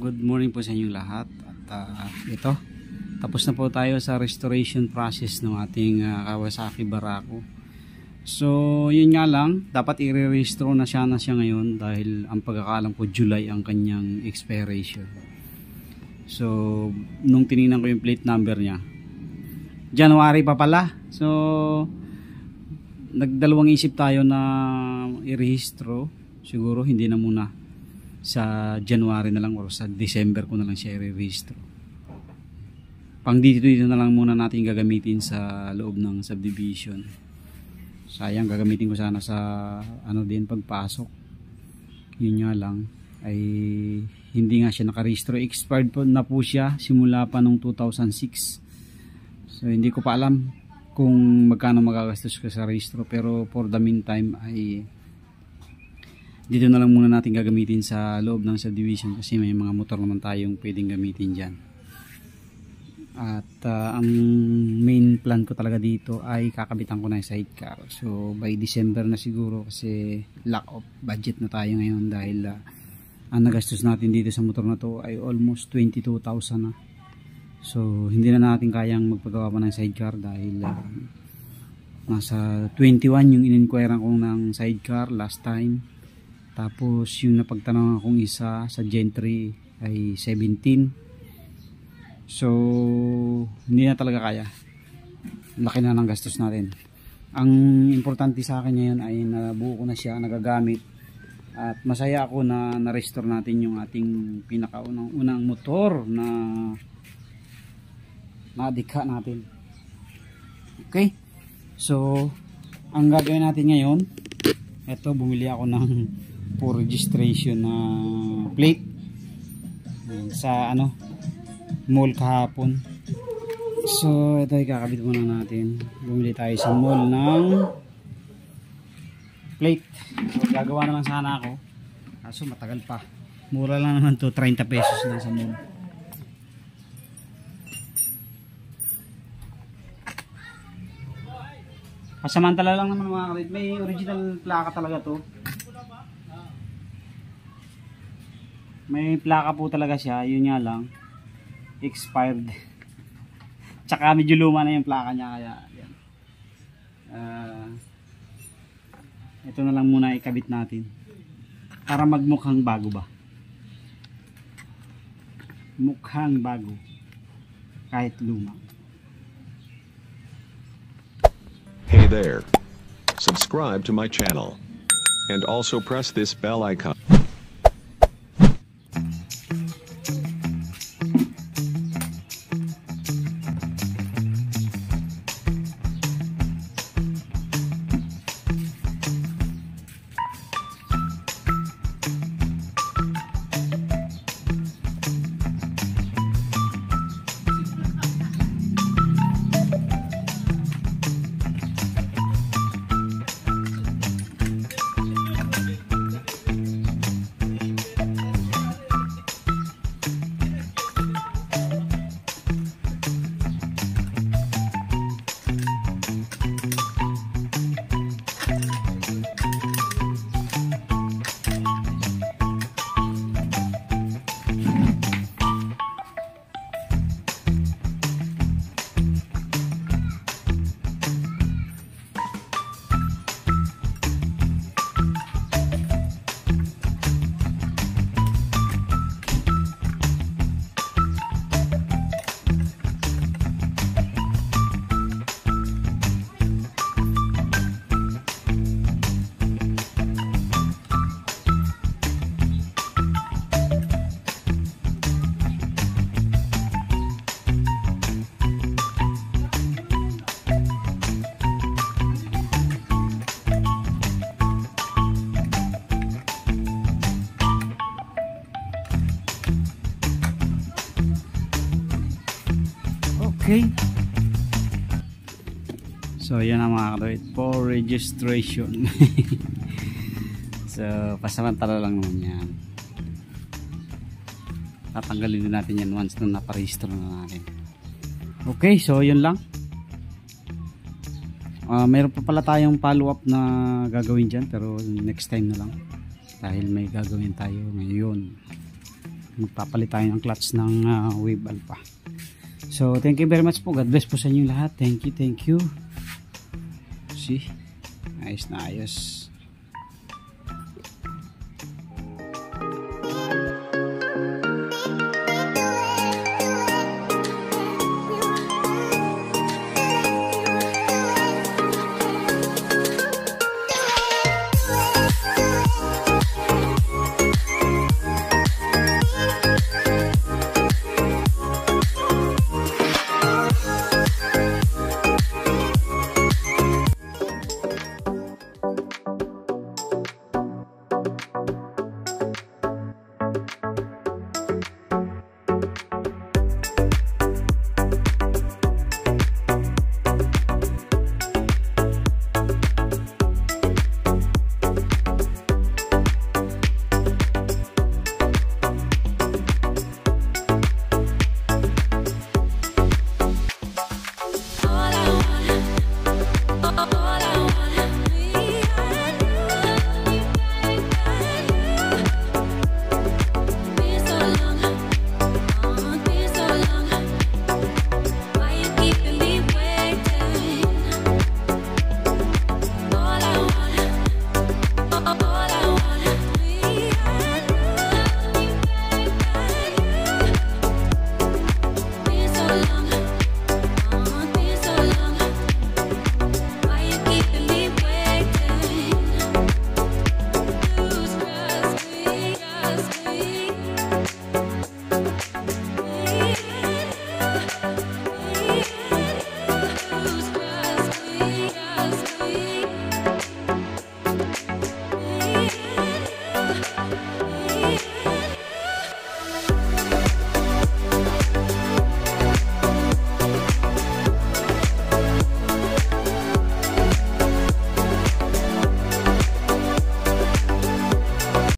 Good morning po sa inyong lahat. At ito, tapos na po tayo sa restoration process ng ating Kawasaki Barako. So, yun nga lang, dapat i-re-restore na siya ngayon dahil ang pagkakalam ko July ang kanyang expiration. So, nung tinignan ko yung plate number niya, January pa pala. So, nagdalawang isip tayo na i-rehistro. Siguro hindi na muna, sa January na lang or sa December ko na lang siya i-rehistro. Pang dito na lang muna natin gagamitin sa loob ng subdivision. Sayang, gagamitin ko sana sa din pagpasok. Yun nga lang ay hindi nga siya nakarehistro. Expired po na po siya simula pa nung 2006. So hindi ko pa alam kung magkano magagastos ko sa rehistro, pero for the meantime ay dito na lang muna natin gagamitin sa loob ng subdivision kasi may mga motor naman tayong pwedeng gamitin dyan. At ang main plan ko talaga dito ay kakabitan ko na yung sidecar. So by December na siguro kasi lack of budget na tayo ngayon dahil ang nagastos natin dito sa motor na to ay almost 22,000 na. So hindi na natin kayang magpagawa pa ng sidecar dahil nasa 21 yung in-inquire ko ng sidecar last time. Tapos yung napagtanong akong isa sa Gentry ay 17. So hindi na talaga kaya. Laki na ng gastos natin. Ang importante sa akin ngayon ay nabuo ko na siya, nagagamit. At masaya ako na na-restore natin yung ating pinakaunang motor na nadikha natin. Okay? So ang gagawin natin ngayon, eto, bumili ako ng for registration na plate sa mall kahapon. So ito, ikakabit muna natin. Bumili tayo sa mall ng plate. So gagawa naman sana ako, kaso matagal pa. Mura lang naman to, 30 pesos lang sa mall. Pasamantala lang naman mga kapatid, may original plaka talaga to. May plaka po talaga siya, yun nga lang expired. Tsaka medyo luma na yung plaka niya, kaya yan. Ito na lang muna ikabit natin para magmukhang bago ba. Mukhang bago kahit luma. Hey there. Subscribe to my channel and also press this bell icon. Okay. So yan ang mga kapatid for registration. So pasamantala lang naman yan. Tatanggalin din natin yan once na naparehistro na natin. Okay, so yun lang. Mayroon pa pala tayong follow up na gagawin dyan, pero next time na lang dahil may gagawin tayo ngayon. magpapalit tayo ng clutch ng Wave Alpha. So thank you very much po. God bless po sa inyo lahat. Thank you. See, ayos na ayos.